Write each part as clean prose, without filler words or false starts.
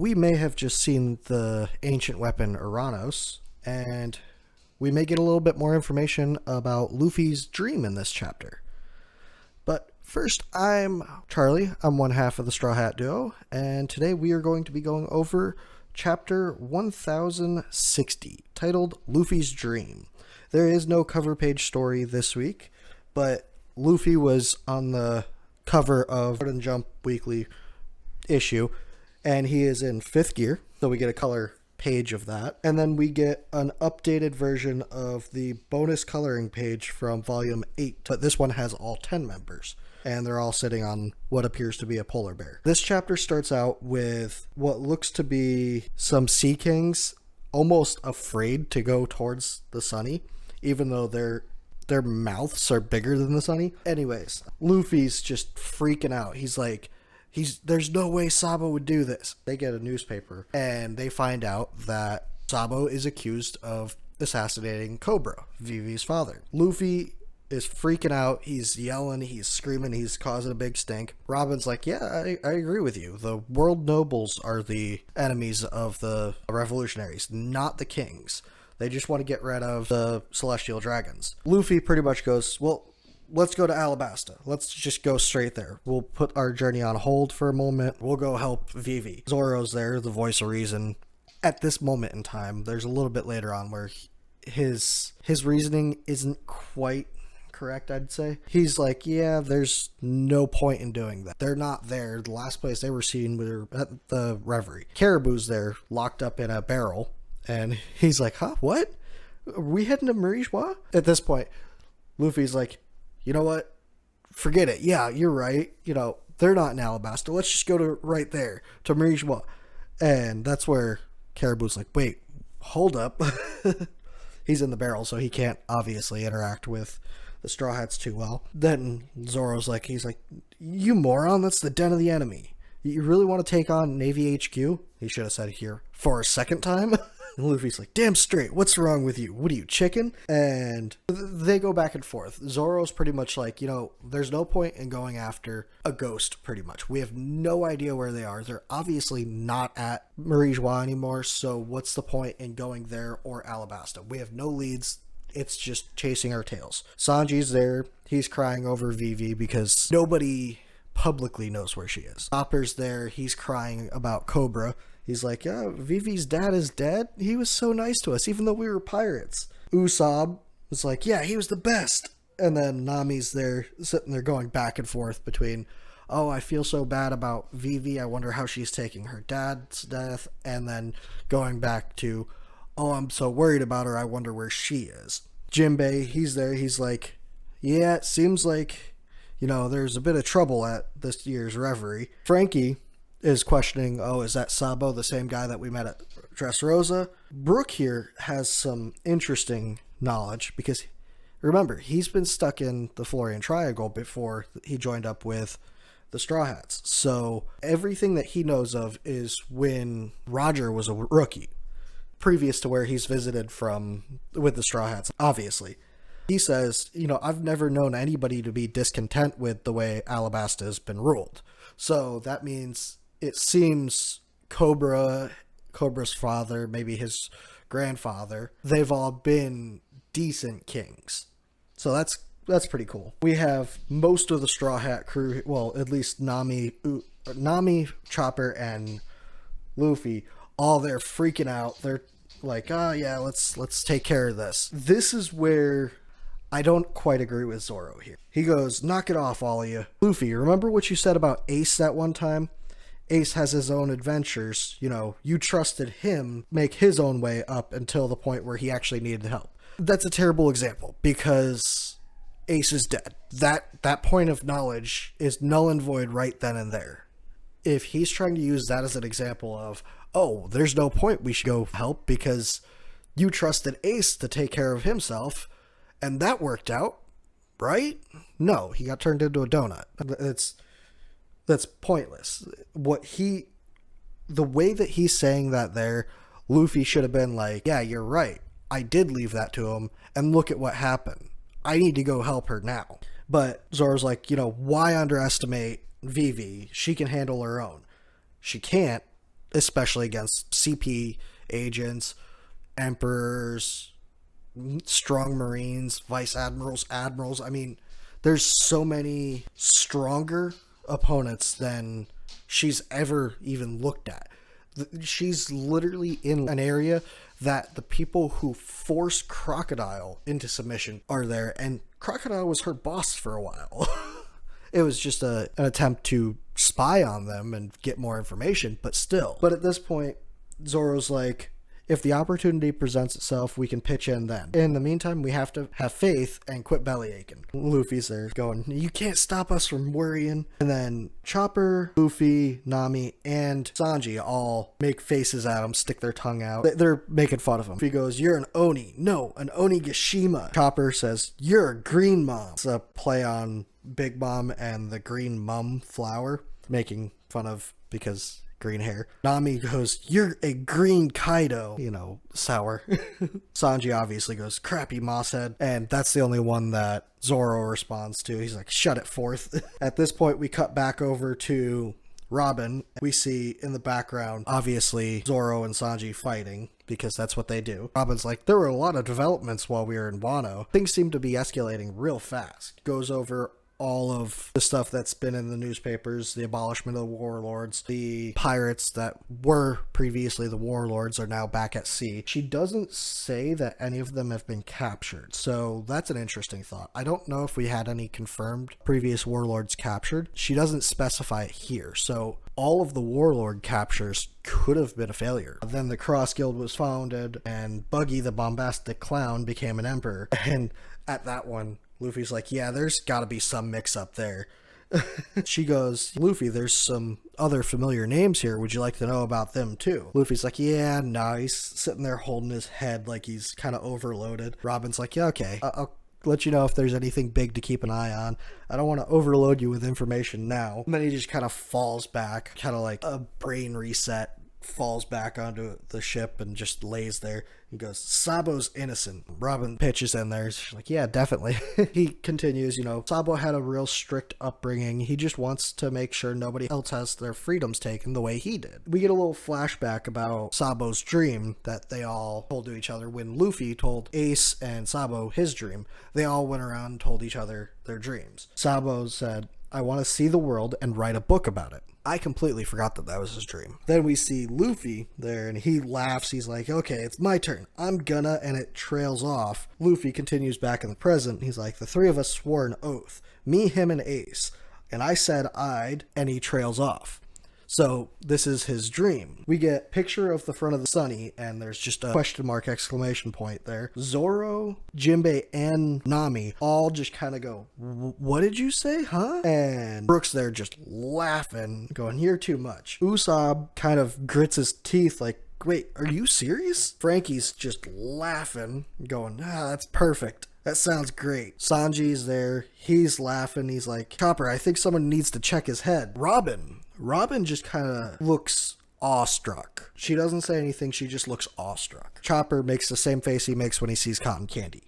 We may have just seen the ancient weapon Uranus, and we may get a little bit more information about Luffy's dream in this chapter. But first, I'm Charlie. I'm one half of the Straw Hat Duo, and today we are going to be going over chapter 1060, titled Luffy's Dream. There is no cover page story this week, but Luffy was on the cover of Shonen Jump Weekly issue, and he is in 5th gear, so we get a color page of that. And then we get an updated version of the bonus coloring page from volume 8, but this one has all 10 members, and they're all sitting on what appears to be a polar bear. This chapter starts out with what looks to be some Sea Kings almost afraid to go towards the Sunny, even though their mouths are bigger than the Sunny. Anyways, Luffy's just freaking out. He's like, there's no way Sabo would do this. They get a newspaper and they find out that Sabo is accused of assassinating Cobra, Vivi's father. Luffy is freaking out. He's yelling, he's screaming, he's causing a big stink. Robin's like, yeah, I agree with you. The world nobles are the enemies of the revolutionaries, not the kings. They just want to get rid of the celestial dragons. Luffy pretty much goes, well, let's go to Alabasta. Let's just go straight there. We'll put our journey on hold for a moment. We'll go help Vivi. Zoro's there, the voice of reason. At this moment in time, there's a little bit later on where his reasoning isn't quite correct, I'd say. He's like, yeah, there's no point in doing that. They're not there. The last place they were seen were at the Reverie. Caribou's there, locked up in a barrel. And he's like, huh, what? Are we heading to Marijois? At this point, Luffy's like, you know what? Forget it. Yeah, you're right. They're not in Alabasta. Let's just go to right there, to Marijois. And that's where Caribou's like, wait, hold up. He's in the barrel, so he can't obviously interact with the Straw Hats too well. Then Zoro's like, he's like, you moron, that's the den of the enemy. You really want to take on Navy HQ? He should have said here for a second time. And Luffy's like, damn straight, what's wrong with you? What are you, chicken? And they go back and forth. Zoro's pretty much like, there's no point in going after a ghost, pretty much. We have no idea where they are. They're obviously not at Marijois anymore, so what's the point in going there or Alabasta? We have no leads. It's just chasing our tails. Sanji's there. He's crying over Vivi because nobody publicly knows where she is. Chopper's there. He's crying about Cobra. He's like, yeah, Vivi's dad is dead. He was so nice to us, even though we were pirates. Usopp was like, yeah, he was the best. And then Nami's there, sitting there going back and forth between, oh, I feel so bad about Vivi. I wonder how she's taking her dad's death. And then going back to, oh, I'm so worried about her. I wonder where she is. Jinbei, he's there. He's like, yeah, it seems like, there's a bit of trouble at this year's Reverie. Frankie is questioning, oh, is that Sabo, the same guy that we met at Dressrosa? Brook here has some interesting knowledge because, remember, he's been stuck in the Florian Triangle before he joined up with the Straw Hats. So everything that he knows of is when Roger was a rookie, previous to where he's visited from with the Straw Hats, obviously. He says, I've never known anybody to be discontent with the way Alabasta has been ruled. So that means it seems Cobra's father, maybe his grandfather, they've all been decent kings. So that's pretty cool. We have most of the Straw Hat crew, well, at least Nami, Chopper, and Luffy, all there freaking out. They're like, oh yeah, let's take care of this. This is where I don't quite agree with Zoro here. He goes, knock it off, all of you. Luffy, remember what you said about Ace that one time? Ace has his own adventures. You trusted him make his own way up until the point where he actually needed help. That's a terrible example because Ace is dead. That point of knowledge is null and void right then and there. If he's trying to use that as an example of, oh, there's no point, we should go help because you trusted Ace to take care of himself, and that worked out, right? No, he got turned into a donut. That's pointless. The way that he's saying that there, Luffy should have been like, yeah, you're right. I did leave that to him, and look at what happened. I need to go help her now. But Zoro's like, why underestimate Vivi? She can handle her own. She can't. especially against CP agents, emperors, strong marines, vice admirals, admirals. I mean, there's so many stronger opponents than she's ever even looked at. She's literally in an area that the people who force Crocodile into submission are there, and Crocodile was her boss for a while. It was just an attempt to spy on them and get more information, but still. But at this point, Zoro's like, if the opportunity presents itself, we can pitch in then. In the meantime, we have to have faith and quit belly aching. Luffy's there going, you can't stop us from worrying. And then Chopper, Luffy, Nami, and Sanji all make faces at him, stick their tongue out. They're making fun of him. He goes, you're an Oni. No, an Onigashima. Chopper says, you're a green mom. It's a play on Big Mom and the green mum flower, making fun of because green hair. Nami goes, you're a green Kaido. You know, sour. Sanji obviously goes, crappy mosshead. And that's the only one that Zoro responds to. He's like, shut it forth. At this point, we cut back over to Robin. We see in the background, obviously, Zoro and Sanji fighting, because that's what they do. Robin's like, there were a lot of developments while we were in Wano. Things seem to be escalating real fast. Goes over all of the stuff that's been in the newspapers, the abolishment of the warlords, the pirates that were previously the warlords are now back at sea. She doesn't say that any of them have been captured, so that's an interesting thought. I don't know if we had any confirmed previous warlords captured. She doesn't specify it here, so all of the warlord captures could have been a failure. Then the Cross Guild was founded, and Buggy the bombastic clown became an emperor, and at that one, Luffy's like, yeah, there's gotta be some mix-up there. She goes, Luffy, there's some other familiar names here. Would you like to know about them too? Luffy's like, yeah, no. He's sitting there holding his head like he's kind of overloaded. Robin's like, yeah, okay. I'll let you know if there's anything big to keep an eye on. I don't want to overload you with information now. And then he just kind of falls back, kind of like a brain reset, falls back onto the ship and just lays there. He goes, Sabo's innocent. Robin pitches in there. She's like, yeah, definitely. He continues, Sabo had a real strict upbringing. He just wants to make sure nobody else has their freedoms taken the way he did. We get a little flashback about Sabo's dream that they all told to each other when Luffy told Ace and Sabo his dream. They all went around and told each other their dreams. Sabo said, I want to see the world and write a book about it. I completely forgot that was his dream. Then we see Luffy there, and he laughs. He's like, okay, it's my turn. I'm gonna, and it trails off. Luffy continues back in the present. He's like, the three of us swore an oath. Me, him, and Ace. And I said I'd, and he trails off. So this is his dream. We get picture of the front of the Sunny, and there's just a question mark exclamation point there. Zoro, Jinbei, and Nami all just kind of go, what did you say, huh? And Brooks there just laughing, going, you're too much. Usopp kind of grits his teeth like, wait, are you serious? Frankie's just laughing, going, that's perfect. That sounds great. Sanji's there. He's laughing. He's like, Chopper, I think someone needs to check his head. Robin just kind of looks awestruck. She doesn't say anything. She just looks awestruck. Chopper makes the same face he makes when he sees cotton candy.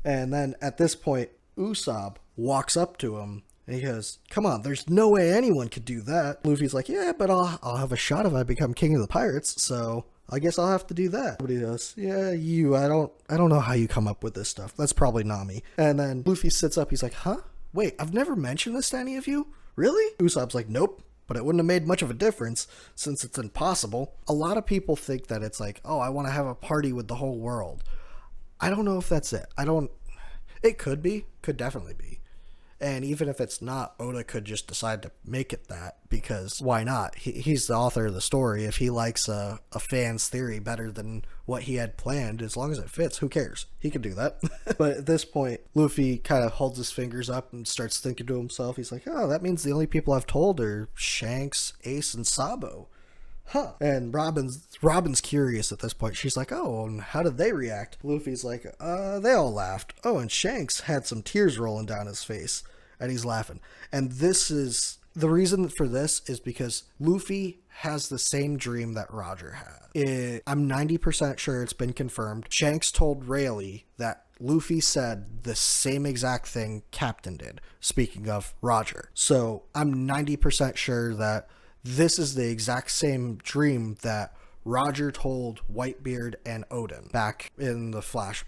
And then at this point, Usopp walks up to him and he goes, come on, there's no way anyone could do that. Luffy's like, yeah, but I'll have a shot if I become king of the pirates, so I guess I'll have to do that. But he goes, yeah, I don't know how you come up with this stuff. That's probably Nami. And then Luffy sits up. He's like, huh? Wait, I've never mentioned this to any of you? Really? Usopp's like, nope, but it wouldn't have made much of a difference since it's impossible. A lot of people think that it's like, oh, I want to have a party with the whole world. I don't know if that's it. It could be, could definitely be. And even if it's not, Oda could just decide to make it that, because why not? He's the author of the story. If he likes a fan's theory better than what he had planned, as long as it fits, who cares? He can do that. But at this point, Luffy kind of holds his fingers up and starts thinking to himself. He's like, oh, that means the only people I've told are Shanks, Ace, and Sabo. Huh. And Robin's curious at this point. She's like, oh, and how did they react? Luffy's like, they all laughed. Oh, and Shanks had some tears rolling down his face. And he's laughing. And this is the reason for this is because Luffy has the same dream that Roger had. I'm 90% sure it's been confirmed. Shanks told Rayleigh that Luffy said the same exact thing Captain did, speaking of Roger. So I'm 90% sure that This is the exact same dream that Roger told Whitebeard and Odin back in the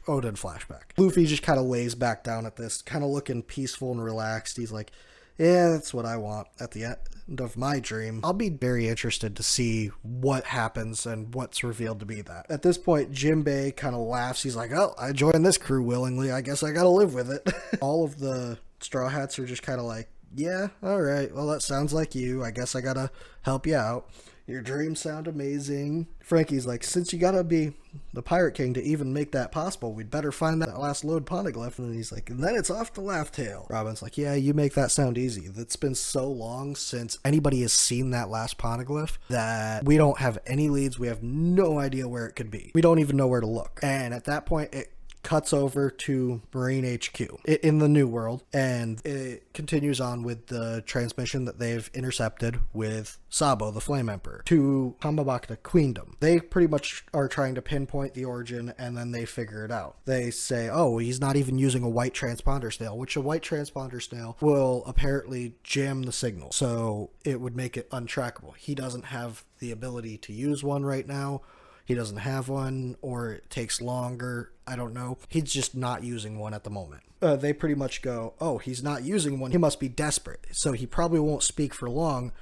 Odin flashback. Luffy just kind of lays back down at this, kind of looking peaceful and relaxed. He's like, yeah, that's what I want at the end of my dream. I'll be very interested to see what happens and what's revealed to be that. At this point, Jinbei kind of laughs. He's like, oh, I joined this crew willingly. I guess I gotta live with it. All of the Straw Hats are just kind of like, yeah, all right, well, that sounds like you. I guess I gotta help you out. Your dreams sound amazing. Frankie's like, since you gotta be the Pirate King to even make that possible, we'd better find that last lode poneglyph. And he's like, and then it's off to Laugh Tale. Robin's like, yeah, you make that sound easy. It's been so long since anybody has seen that last poneglyph that we don't have any leads. We have no idea where it could be. We don't even know where to look. And at that point, it cuts over to Marine HQ in the New World, and it continues on with the transmission that they've intercepted with Sabo, the Flame Emperor, to Kamabakta Queendom. They pretty much are trying to pinpoint the origin, and then they figure it out. They say, oh, he's not even using a white transponder snail, which a white transponder snail will apparently jam the signal, so it would make it untrackable. He doesn't have the ability to use one right now. He doesn't have one, or it takes longer. I don't know. He's just not using one at the moment. They pretty much go, oh, he's not using one. He must be desperate. So he probably won't speak for long.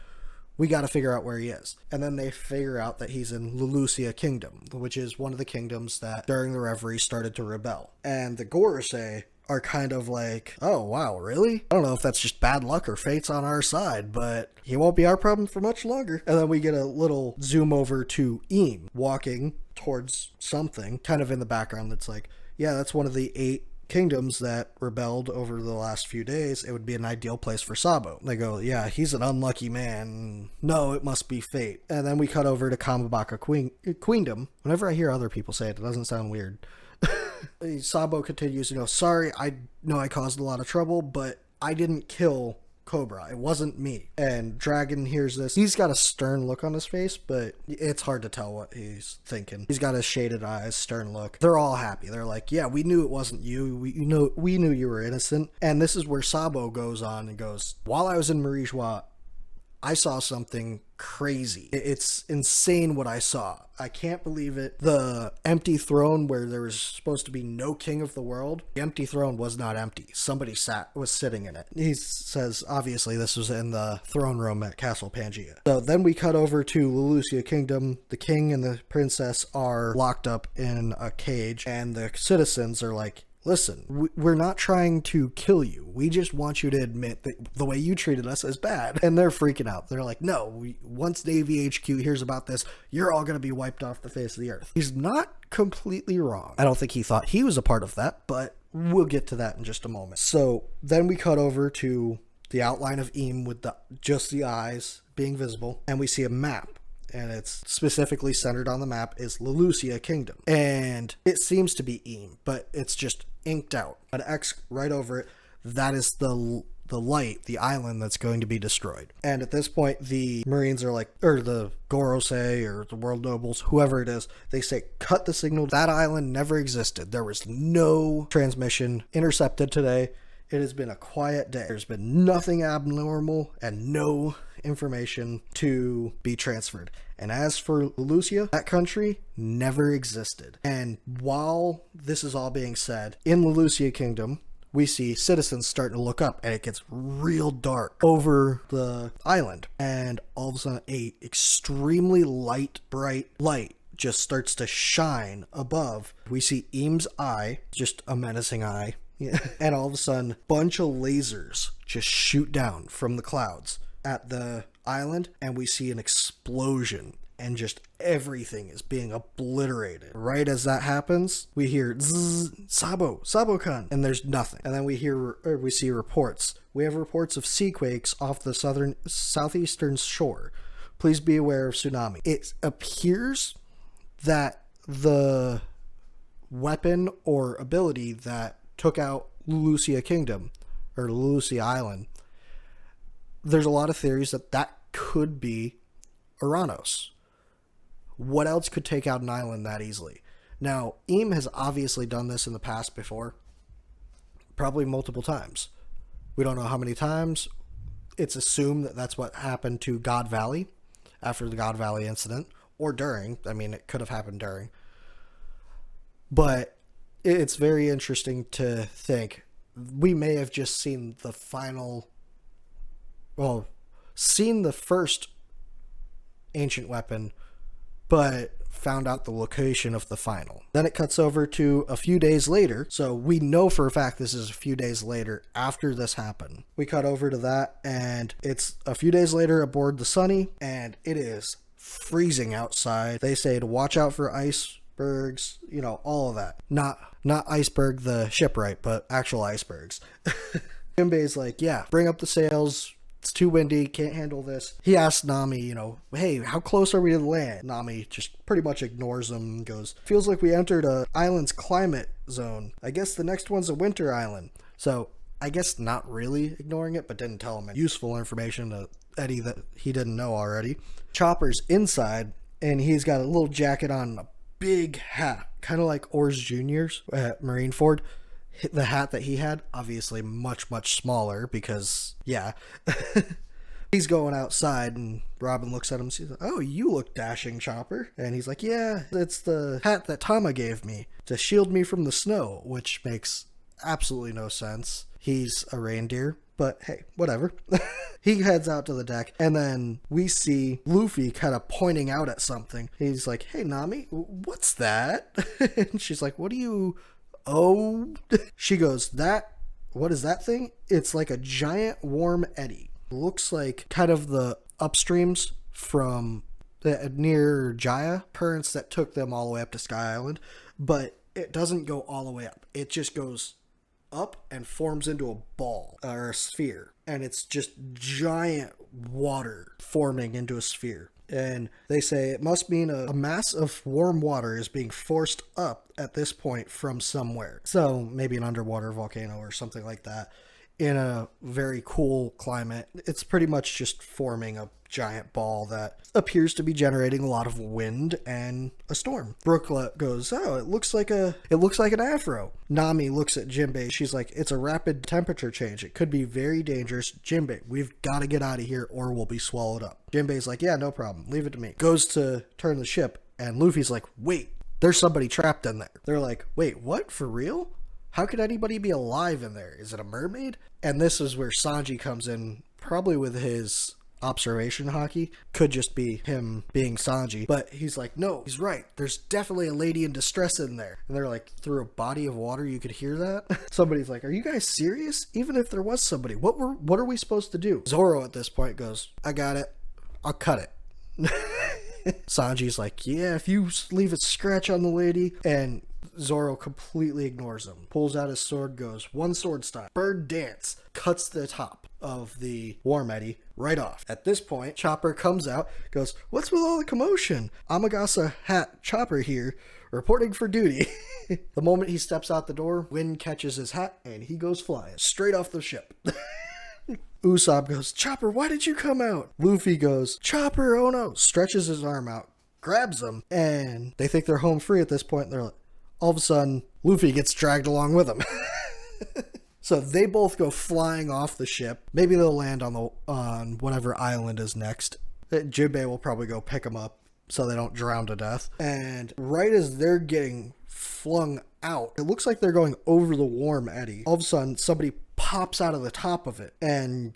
We got to figure out where he is. And then they figure out that he's in Lulusia Kingdom, which is one of the kingdoms that during the Reverie started to rebel. And the Gorosei are kind of like, oh, wow, really? I don't know if that's just bad luck or fate's on our side, but he won't be our problem for much longer. And then we get a little zoom over to Eam walking towards something kind of in the background that's like, yeah, that's one of the 8 kingdoms that rebelled over the last few days. It would be an ideal place for Sabo. They go, yeah, he's an unlucky man. No, it must be fate. And then we cut over to Kamabaka Queendom. Whenever I hear other people say it, it doesn't sound weird. Sabo continues, sorry, I know I caused a lot of trouble, but I didn't kill Cobra. It wasn't me. And Dragon hears this. He's got a stern look on his face, but it's hard to tell what he's thinking. He's got his shaded eyes, stern look. They're all happy. They're like, yeah, we knew it wasn't you. We knew you were innocent. And this is where Sabo goes on and goes, while I was in Marijois, I saw something crazy. It's insane what I saw. I can't believe it. The empty throne where there was supposed to be no king of the world, the empty throne was not empty. Somebody was sitting in it. He says, obviously, this was in the throne room at Castle Pangea. So then we cut over to Lulusia Kingdom. The king and the princess are locked up in a cage, and the citizens are like, listen, we're not trying to kill you. We just want you to admit that the way you treated us is bad. And they're freaking out. They're like, no, once Navy HQ hears about this, you're all going to be wiped off the face of the earth. He's not completely wrong. I don't think he thought he was a part of that, but we'll get to that in just a moment. So then we cut over to the outline of Eam with just the eyes being visible, and we see a map. And it's specifically centered on the map is Lulusia Kingdom. And it seems to be Eam, but it's just inked out. An X right over it, that is the light, the island that's going to be destroyed. And at this point, the Marines are like, or the Gorosei or the World Nobles, whoever it is, they say, cut the signal. That island never existed. There was no transmission intercepted today. It has been a quiet day. There's been nothing abnormal and no information to be transferred. And as for Lucia, that country never existed. And while this is all being said, in the Lucia Kingdom, we see citizens starting to look up, and it gets real dark over the island. And all of a sudden, a extremely bright light just starts to shine above. We see Eam's eye, just a menacing eye. Yeah. And all of a sudden, a bunch of lasers just shoot down from the clouds at the island, and we see an explosion, and just everything is being obliterated. Right as that happens, we hear zzz, Sabo-kun, and there's nothing. And then we see reports. We have reports of sea quakes off the southeastern shore. Please be aware of tsunami. It appears that the weapon or ability that took out Lulusia Kingdom, or Lulusia Island, there's a lot of theories that could be Uranus. What else could take out an island that easily? Now, Eam has obviously done this in the past before, probably multiple times. We don't know how many times. It's assumed that that's what happened to God Valley, after the God Valley incident, or during. I mean, it could have happened during. But it's very interesting to think we may have just seen the final, well, seen the first ancient weapon, but found out the location of the final. Then it cuts over to a few days later, so we know for a fact this is a few days later after this happened. We cut over to that, and it's a few days later aboard the Sunny, and it is freezing outside. They say to watch out for icebergs, you know, all of that. Not iceberg the shipwright, but actual icebergs. Jinbei's like, yeah, bring up the sails. It's too windy, can't handle this. He asks Nami, you know, hey, how close are we to the land? Nami just pretty much ignores him and goes, feels like we entered a island's climate zone. I guess the next one's a winter island. So I guess not really ignoring it, but didn't tell him useful information to Eddie that he didn't know already. Chopper's inside, and he's got a little jacket on, a big hat, kind of like Oars Jr.'s at Marineford. The hat that he had, obviously much, much smaller because, yeah. He's going outside, and Robin looks at him and says, oh, you look dashing, Chopper. And he's like, yeah, it's the hat that Tama gave me to shield me from the snow, which makes absolutely no sense. He's a reindeer, but hey, whatever. He heads out to the deck, and then we see Luffy kind of pointing out at something. He's like, hey, Nami, what's that? And she's like, what do you... Oh, she goes, what is that thing? It's like a giant warm eddy. Looks like kind of the upstreams from near Jaya, currents that took them all the way up to Sky Island, but it doesn't go all the way up. It just goes up and forms into a ball or a sphere, and it's just giant water forming into a sphere. And they say it must mean a mass of warm water is being forced up at this point from somewhere. So maybe an underwater volcano or something like that in a very cool climate. It's pretty much just forming a giant ball that appears to be generating a lot of wind and a storm. Brooklet goes, oh, it looks like an afro. Nami looks at Jinbei. She's like, it's a rapid temperature change. It could be very dangerous. Jinbei, we've got to get out of here or we'll be swallowed up. Jinbei's like, yeah, no problem. Leave it to me. Goes to turn the ship, and Luffy's like, wait, there's somebody trapped in there. They're like, wait, what? For real? How could anybody be alive in there? Is it a mermaid? And this is where Sanji comes in, probably with his observation hockey. Could just be him being Sanji. But he's like, no, he's right. There's definitely a lady in distress in there. And they're like, through a body of water, you could hear that? Somebody's like, are you guys serious? Even if there was somebody, what are we supposed to do? Zoro at this point goes, I got it. I'll cut it. Sanji's like, yeah, if you leave a scratch on the lady. And Zoro completely ignores him. Pulls out his sword, goes, one sword style. Bird dance. Cuts the top of the warm eddy right off. At this point, Chopper comes out, goes, what's with all the commotion? Amagasa Hat Chopper here, reporting for duty. The moment he steps out the door, wind catches his hat, and he goes flying straight off the ship. Usopp goes, Chopper, why did you come out? Luffy goes, Chopper, oh no, stretches his arm out, grabs him, and they think they're home free at this point. They're like, all of a sudden, Luffy gets dragged along with him. So they both go flying off the ship. Maybe they'll land on whatever island is next. Jinbei will probably go pick them up so they don't drown to death. And right as they're getting flung out, it looks like they're going over the warm eddy. All of a sudden, somebody pops out of the top of it and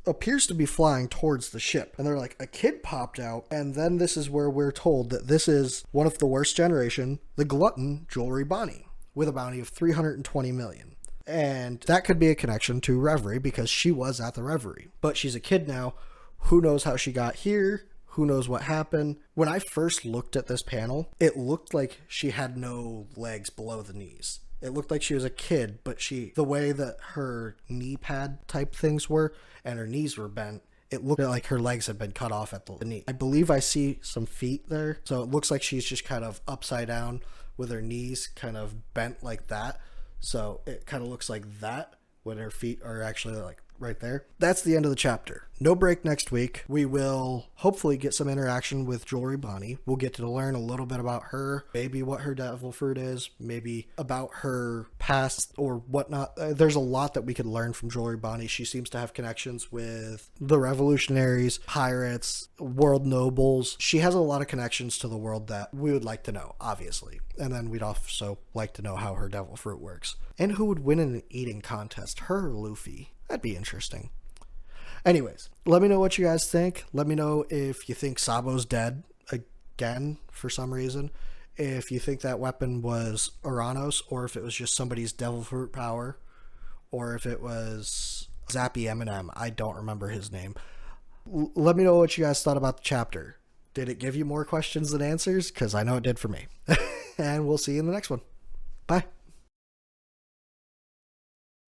appears to be flying towards the ship. And they're like, a kid popped out. And then this is where we're told that this is one of the worst generation, the glutton Jewelry Bonnie, with a bounty of 320 million. And that could be a connection to Reverie because she was at the Reverie. But she's a kid now. Who knows how she got here? Who knows what happened? When I first looked at this panel, it looked like she had no legs below the knees. It looked like she was a kid, but the way that her knee pad type things were and her knees were bent, it looked like her legs had been cut off at the knee. I believe I see some feet there. So it looks like she's just kind of upside down with her knees kind of bent like that. So it kind of looks like that when her feet are actually like right there. That's the end of the chapter. No break next week. We will hopefully get some interaction with Jewelry Bonnie. We'll get to learn a little bit about her, maybe what her devil fruit is, maybe about her past or whatnot. There's a lot that we could learn from Jewelry Bonnie. She seems to have connections with the revolutionaries, pirates, world nobles. She has a lot of connections to the world that we would like to know, obviously. And then we'd also like to know how her devil fruit works. And who would win in an eating contest, her or Luffy? That'd be interesting. Anyways, let me know what you guys think. Let me know if you think Sabo's dead again for some reason. If you think that weapon was Uranos, or if it was just somebody's devil fruit power, or if it was Zappy Eminem. I don't remember his name. Let me know what you guys thought about the chapter. Did it give you more questions than answers? Because I know it did for me. And we'll see you in the next one. Bye.